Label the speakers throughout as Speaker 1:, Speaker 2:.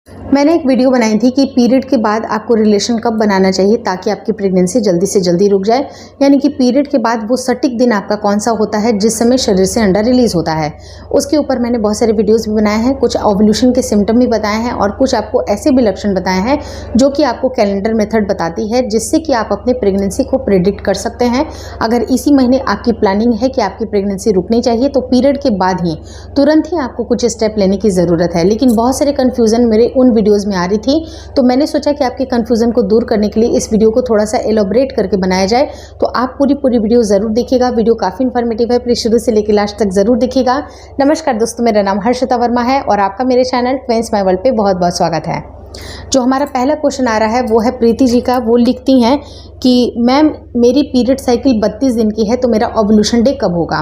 Speaker 1: मैंने एक वीडियो बनाई थी कि पीरियड के बाद आपको रिलेशन कब बनाना चाहिए ताकि आपकी प्रेगनेंसी जल्दी से जल्दी रुक जाए। यानी कि पीरियड के बाद वो सटीक दिन आपका कौन सा होता है जिस समय शरीर से अंडा रिलीज होता है। उसके ऊपर मैंने बहुत सारे वीडियोस भी बनाए हैं, कुछ ओव्यूलेशन के सिम्टम भी बताए हैं और कुछ आपको ऐसे भी लक्षण बताए हैं जो कि आपको कैलेंडर मेथड बताती है, जिससे कि आप अपने प्रेगनेंसी को प्रिडिक्ट कर सकते हैं। अगर इसी महीने आपकी प्लानिंग है कि आपकी प्रेगनेंसी रुकनी चाहिए तो पीरियड के बाद ही तुरंत ही आपको कुछ स्टेप लेने की ज़रूरत है। लेकिन बहुत सारे कन्फ्यूज़न मेरे उन वीडियोज़ में आ रही थी, तो मैंने सोचा कि आपके कन्फ्यूज़न को दूर करने के लिए इस वीडियो को थोड़ा सा एलोबरेट करके बनाया जाए। तो आप पूरी वीडियो ज़रूर देखिएगा। वीडियो काफ़ी इन्फॉर्मेटिव है, प्लीज़ शुरू से लेकर लास्ट तक ज़रूर देखिएगा। नमस्कार दोस्तों, मेरा नाम हर्षिता वर्मा है और आपका मेरे चैनल ट्विंस माय वर्ल्ड पे बहुत बहुत स्वागत है। जो हमारा पहला क्वेश्चन आ रहा है वो है प्रीति जी का। वो लिखती हैं कि मैम मेरी पीरियड साइकिल 32 दिन की है तो मेरा ओव्यूलेशन डे कब होगा।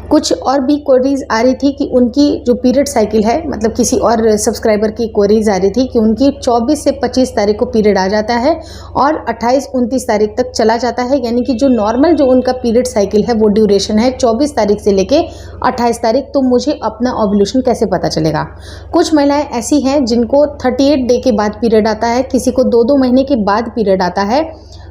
Speaker 1: कुछ और भी क्वेरीज आ रही थी कि उनकी जो पीरियड साइकिल है, मतलब किसी और सब्सक्राइबर की क्वेरीज आ रही थी कि उनकी 24 से 25 तारीख को पीरियड आ जाता है और 28-29 तारीख तक चला जाता है। यानी कि जो नॉर्मल जो उनका पीरियड साइकिल है वो ड्यूरेशन है 24 तारीख से लेके 28 तारीख। तो मुझे अपना ओव्यूलेशन कैसे पता चलेगा। कुछ महिलाएं ऐसी हैं जिनको 38 डे के बाद पीरियड आता है, किसी को 2-2 महीने के बाद पीरियड आता है।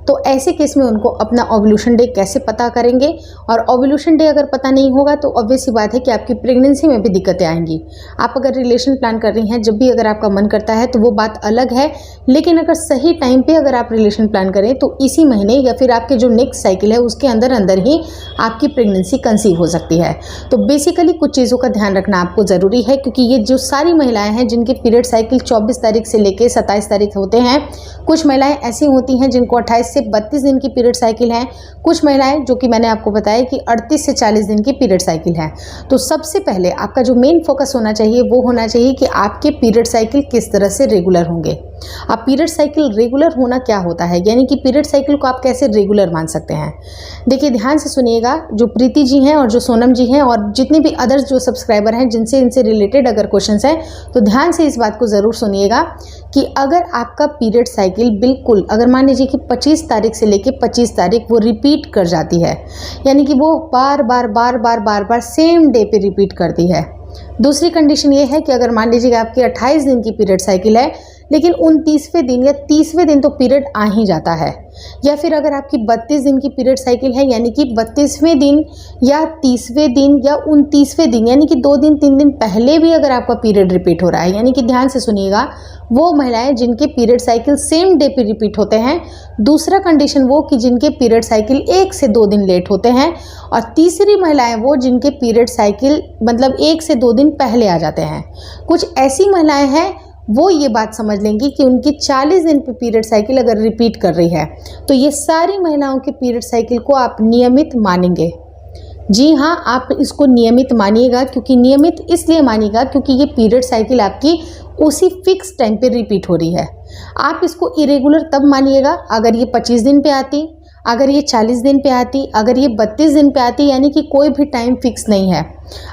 Speaker 1: तो ऐसे केस में उनको अपना ओव्यूलेशन डे कैसे पता करेंगे। और ओव्यूलेशन डे अगर पता नहीं होगा तो ऑब्वियस सी बात है कि आपकी प्रेगनेंसी में भी दिक्कतें आएंगी। आप अगर रिलेशन प्लान कर रही हैं, जब भी अगर आपका मन करता है तो वो बात अलग है, लेकिन अगर सही टाइम पे अगर आप रिलेशन प्लान करें तो इसी महीने या फिर आपके जो नेक्स्ट साइकिल है उसके अंदर अंदर ही आपकी प्रेगनेंसी कंसीव हो सकती है। तो बेसिकली कुछ चीज़ों का ध्यान रखना आपको ज़रूरी है, क्योंकि ये जो सारी महिलाएँ हैं जिनके पीरियड साइकिल 24 तारीख से लेकर 27 तारीख होते हैं, कुछ महिलाएँ ऐसी होती हैं जिनको 28 से 32 दिन की पीरियड साइकिल है, कुछ महिलाएं जो कि मैंने आपको बताया कि 38 से 40 दिन की पीरियड साइकिल है। तो सबसे पहले आपका जो मेन फोकस होना चाहिए वो होना चाहिए कि आपके पीरियड साइकिल किस तरह से रेगुलर होंगे। अब पीरियड साइकिल रेगुलर होना क्या होता है, यानी कि पीरियड साइकिल को आप कैसे रेगुलर मान सकते हैं। देखिए ध्यान से सुनिएगा, जो प्रीति जी हैं और जो सोनम जी हैं और जितने भी अदर्स जो सब्सक्राइबर हैं जिनसे इनसे रिलेटेड अगर क्वेश्चंस हैं तो ध्यान से इस बात को ज़रूर सुनिएगा कि अगर आपका पीरियड साइकिल बिल्कुल, अगर मान लीजिए कि 25 तारीख से लेके 25 तारीख वो रिपीट कर जाती है, यानी कि वो बार बार सेम डे पे रिपीट करती है। दूसरी कंडीशन ये है कि अगर मान लीजिए आपकी 28 दिन की पीरियड साइकिल है लेकिन 29वें दिन या 30वें दिन तो पीरियड आ ही जाता है, या फिर अगर आपकी 32 दिन की पीरियड साइकिल है यानी कि 32वें दिन या 30वें दिन या 29वें दिन, यानी कि 2 दिन 3 दिन पहले भी अगर आपका पीरियड रिपीट हो रहा है, यानी कि ध्यान से सुनिएगा, वो महिलाएं जिनके पीरियड साइकिल सेम डे पे रिपीट होते हैं। दूसरा कंडीशन वो कि जिनके पीरियड साइकिल 1 से 2 दिन लेट होते हैं। और तीसरी महिलाएं वो जिनके पीरियड साइकिल मतलब 1 से 2 दिन पहले आ जाते हैं। कुछ ऐसी महिलाएं हैं वो ये बात समझ लेंगी कि उनकी 40 दिन पे पीरियड साइकिल अगर रिपीट कर रही है तो ये सारी महिलाओं के पीरियड साइकिल को आप नियमित मानेंगे। जी हाँ, आप इसको नियमित मानिएगा। क्योंकि नियमित इसलिए मानिएगा क्योंकि ये पीरियड साइकिल आपकी उसी फिक्स टाइम पे रिपीट हो रही है। आप इसको इरेगुलर तब मानिएगा अगर ये 25 दिन पे आती, अगर ये 40 दिन पे आती, अगर ये 32 दिन पे आती, यानी कि कोई भी टाइम फिक्स नहीं है।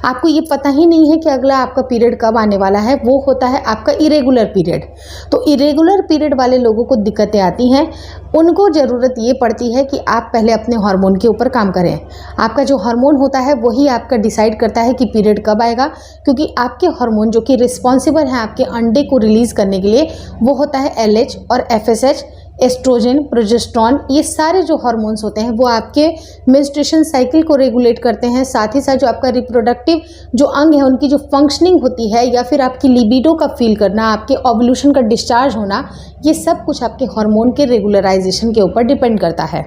Speaker 1: आपको ये पता ही नहीं है कि अगला आपका पीरियड कब आने वाला है, वो होता है आपका इरेगुलर पीरियड। तो इरेगुलर पीरियड वाले लोगों को दिक्कतें आती हैं। उनको ज़रूरत ये पड़ती है कि आप पहले अपने हार्मोन के ऊपर काम करें। आपका जो हार्मोन होता है वही आपका डिसाइड करता है कि पीरियड कब आएगा, क्योंकि आपके हार्मोन जो कि रिस्पॉन्सिबल है आपके अंडे को रिलीज़ करने के लिए वो होता है LH और FSH, एस्ट्रोजन, प्रोजेस्टेरॉन। ये सारे जो हार्मोन्स होते हैं वो आपके मेंस्ट्रुएशन साइकिल को रेगुलेट करते हैं। साथ ही साथ जो आपका रिप्रोडक्टिव जो अंग है उनकी जो फंक्शनिंग होती है या फिर आपकी लिबिडो का फील करना, आपके ओव्यूलेशन का डिस्चार्ज होना, ये सब कुछ आपके हार्मोन के रेगुलराइजेशन के ऊपर डिपेंड करता है।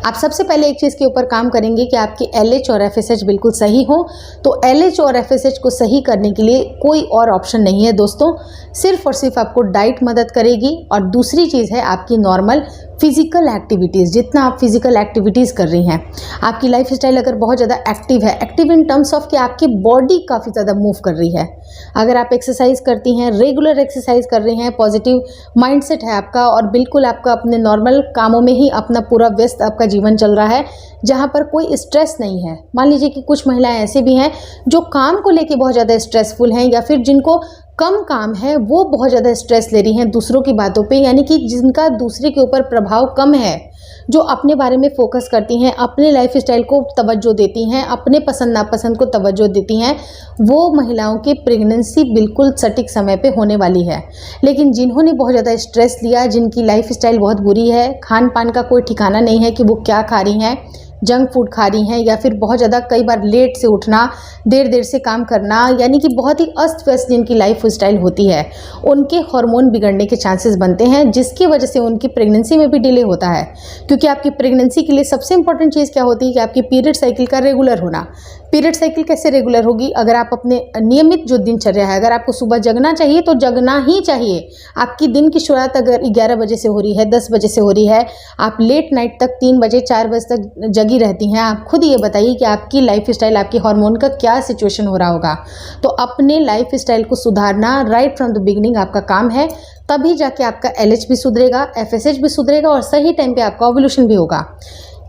Speaker 1: आप सबसे पहले एक चीज़ के ऊपर काम करेंगे कि आपकी LH और FSH बिल्कुल सही हो। तो LH और FSH को सही करने के लिए कोई और ऑप्शन नहीं है दोस्तों, सिर्फ और सिर्फ आपको डाइट मदद करेगी। और दूसरी चीज़ है आपकी नॉर्मल फिजिकल एक्टिविटीज़। जितना आप फिजिकल एक्टिविटीज़ कर रही हैं, आपकी लाइफ स्टाइल अगर बहुत ज़्यादा एक्टिव है, एक्टिव इन टर्म्स ऑफ कि आपकी बॉडी काफ़ी ज़्यादा मूव कर रही है, अगर आप एक्सरसाइज करती हैं, रेगुलर एक्सरसाइज कर रही हैं, पॉजिटिव माइंडसेट है आपका और बिल्कुल आपका अपने नॉर्मल कामों में ही अपना पूरा व्यस्त आपका जीवन चल रहा है, जहाँ पर कोई स्ट्रेस नहीं है। मान लीजिए कि कुछ महिलाएं ऐसे भी हैं जो काम को लेके बहुत ज़्यादा स्ट्रेसफुल हैं या फिर जिनको कम काम है वो बहुत ज़्यादा स्ट्रेस ले रही हैं दूसरों की बातों पे, यानी कि जिनका दूसरे के ऊपर प्रभाव कम है, जो अपने बारे में फोकस करती हैं, अपने लाइफ स्टाइल को तवज्जो देती हैं, अपने पसंद नापसंद को तवज्जो देती हैं, वो महिलाओं की प्रेगनेंसी बिल्कुल सटीक समय पे होने वाली है। लेकिन जिन्होंने बहुत ज़्यादा स्ट्रेस लिया, जिनकी लाइफ स्टाइल बहुत बुरी है, खान पान का कोई ठिकाना नहीं है कि वो क्या खा रही हैं, जंक फूड खा रही हैं या फिर बहुत ज़्यादा कई बार लेट से उठना, देर देर से काम करना, यानी कि बहुत ही अस्त व्यस्त जिनकी लाइफ स्टाइल होती है, उनके हार्मोन बिगड़ने के चांसेस बनते हैं, जिसकी वजह से उनकी प्रेगनेंसी में भी डिले होता है। क्योंकि आपकी प्रेगनेंसी के लिए सबसे इंपॉर्टेंट चीज़ क्या होती है कि आपकी पीरियड साइकिल का रेगुलर होना। पीरियड साइकिल कैसे रेगुलर होगी? अगर आप अपने नियमित जो दिनचर्या है, अगर आपको सुबह जगना चाहिए तो जगना ही चाहिए। आपकी दिन की शुरुआत अगर 11 बजे से हो रही है, 10 बजे से हो रही है, आप लेट नाइट तक 3 बजे 4 बजे तक जगी रहती हैं, आप खुद ये बताइए कि आपकी लाइफ स्टाइल, आपकी हार्मोन का क्या सिचुएशन हो रहा होगा। तो अपने लाइफ स्टाइल को सुधारना राइट फ्रॉम द बिगिनिंग आपका काम है, तभी जाके आपका LH भी सुधरेगा, FSH भी सुधरेगा और सही टाइम पे आपका ओव्यूलेशन भी होगा।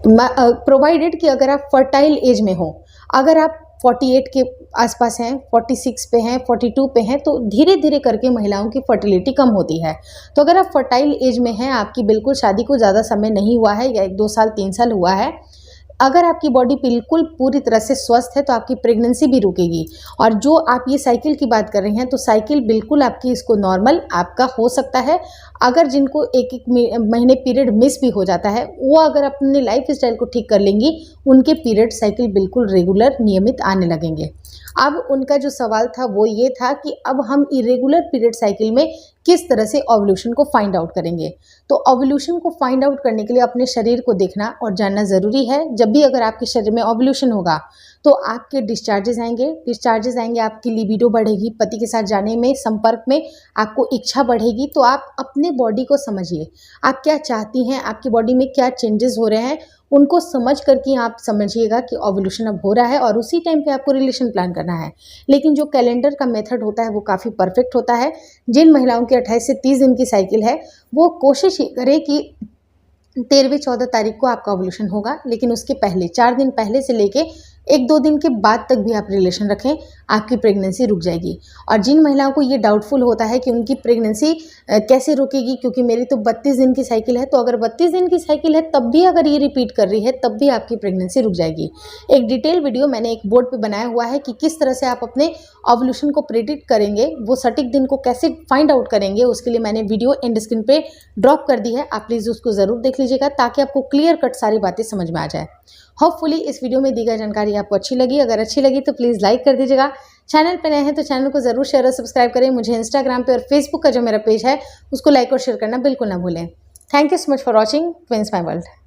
Speaker 1: प्रोवाइडेड कि अगर आप फर्टाइल एज में हो, अगर आप 48 के आसपास हैं, 46 पे हैं, 42 पे हैं, तो धीरे धीरे करके महिलाओं की फर्टिलिटी कम होती है। तो अगर आप फर्टाइल एज में हैं, आपकी बिल्कुल शादी को ज़्यादा समय नहीं हुआ है या 1-2 साल 3 साल हुआ है, अगर आपकी बॉडी बिल्कुल पूरी तरह से स्वस्थ है तो आपकी प्रेगनेंसी भी रुकेगी। और जो आप ये साइकिल की बात कर रही हैं, तो साइकिल बिल्कुल आपकी इसको नॉर्मल आपका हो सकता है। अगर जिनको एक एक महीने पीरियड मिस भी हो जाता है, वो अगर अपने लाइफ स्टाइल को ठीक कर लेंगी, उनके पीरियड साइकिल बिल्कुल रेगुलर नियमित आने लगेंगे। अब उनका जो सवाल था वो ये था कि अब हम इरेगुलर पीरियड साइकिल में किस तरह से ओव्यूलेशन को फाइंड आउट करेंगे। तो ओव्यूलेशन को फाइंड आउट करने के लिए अपने शरीर को देखना और जानना ज़रूरी है। जब भी अगर आपके शरीर में ओव्यूलेशन होगा तो आपके डिस्चार्जेस आएंगे, आपकी लिबिडो बढ़ेगी, पति के साथ जाने में, संपर्क में आपको इच्छा बढ़ेगी। तो आप अपने बॉडी को समझिए, आप क्या चाहती हैं, आपकी बॉडी में क्या चेंजेस हो रहे हैं, उनको समझ करके आप समझिएगा कि ओव्यूलेशन अब हो रहा है और उसी टाइम पे आपको रिलेशन प्लान करना है। लेकिन जो कैलेंडर का मेथड होता है वो काफ़ी परफेक्ट होता है। जिन महिलाओं की 28 से 30 दिन की साइकिल है, वो कोशिश ये करें कि 13-14 तारीख को आपका ओव्यूलेशन होगा, लेकिन उसके पहले 4 दिन पहले से लेके 1-2 दिन के बाद तक भी आप रिलेशन रखें, आपकी प्रेगनेंसी रुक जाएगी। और जिन महिलाओं को ये डाउटफुल होता है कि उनकी प्रेगनेंसी कैसे रुकेगी, क्योंकि मेरी तो 32 दिन की साइकिल है, तो अगर 32 दिन की साइकिल है तब भी अगर ये रिपीट कर रही है तब भी आपकी प्रेगनेंसी रुक जाएगी। एक डिटेल वीडियो मैंने एक बोर्ड पे बनाया हुआ है कि किस तरह से आप अपने ओव्यूलेशन को प्रेडिक्ट करेंगे, वो सटीक दिन को कैसे फाइंड आउट करेंगे, उसके लिए मैंने वीडियो एंड स्क्रीन पे ड्रॉप कर दी है। आप प्लीज़ उसको ज़रूर देख लीजिएगा ताकि आपको क्लियर कट सारी बातें समझ में आ जाए। होपफुली इस वीडियो में दी गई जानकारी आपको अच्छी लगी। अगर अच्छी लगी तो प्लीज़ लाइक कर दीजिएगा। चैनल पे नए हैं तो चैनल को ज़रूर शेयर और सब्सक्राइब करें। मुझे इंस्टाग्राम पे और फेसबुक का जो मेरा पेज है उसको लाइक और शेयर करना बिल्कुल ना भूलें। Thank you so much for watching twins my world.